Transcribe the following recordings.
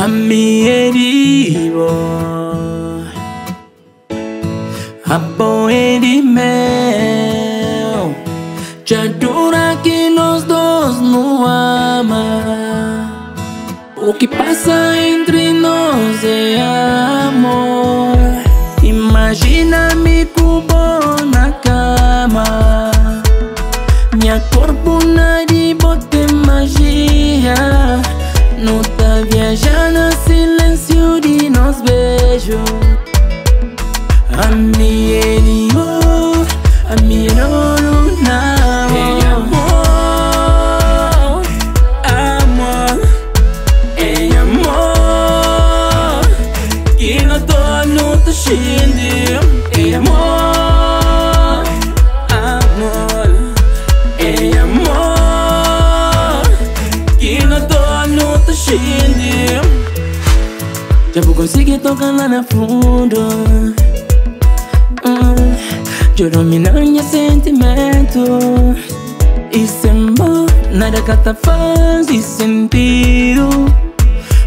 Amieribo Aboerimel já dura que nós dois não ama. O que passa entre nós é amor. Imagina-me cubo na cama, minha corpo na de bote magia. Não tá viajando silêncio de nós beijos. Amiero, amiero não. Ei amor, amor. Ei amor, que não tô no te xindir. Ei amor, amor. Ei amor, que não tô no te xindir. Já vou conseguir tocar lá no fundo. Eu domino meu sentimento. Isso é bom, nada que te faz sentido.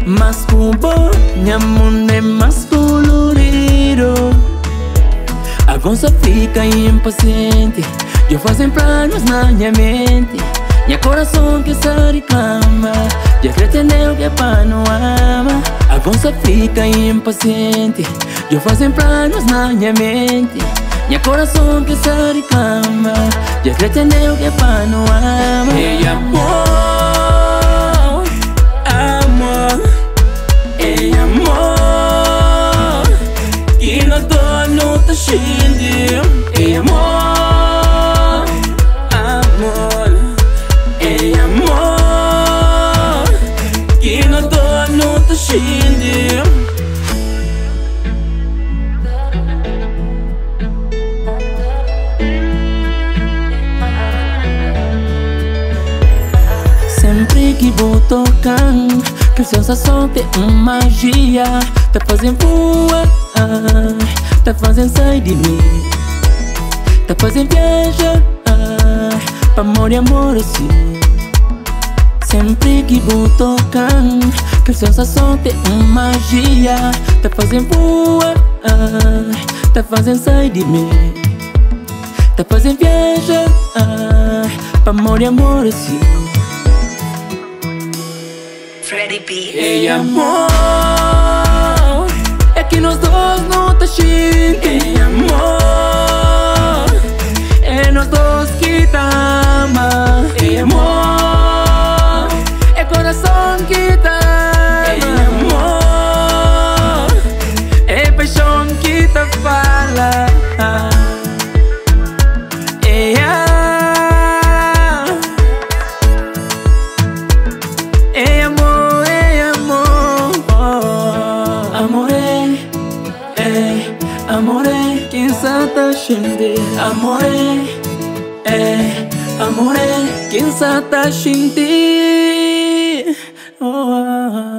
Mas cubo, minha mundo é mais colorido. Agora só fica impaciente. Eu faço planos na minha mente. Meu coração que se reclama. Já pretendeu que pai não ama. Agora só fica impaciente. Eu faço planos na minha mente. Meu coração que se reclama. Já pretendeu que pai não ama. Ei amor, amor. Ei amor, que não tô no te xindir. Ei amor, amor. Ei amor, que não tô no te xindir. Sempre que vou tocando, que a sensação tem uma magia. Tá fazendo voar, tá fazendo sair de mim. Tá fazendo viajar, pra amor e amor assim. Sempre que vou tocando, que a sensação tem uma magia. Tá fazendo voar, tá fazendo sair de mim. Tá fazendo viajar, pra amor e amor assim. Ei amor, é que nós dois não tá chindo. Ei amor, é nós dois que tá ama. Ei amor, é coração que tá ama. Ei amor, é paixão que tá fala. Ei amore, quem tá xinde. Amore, amore, quem tá xinde. Oh.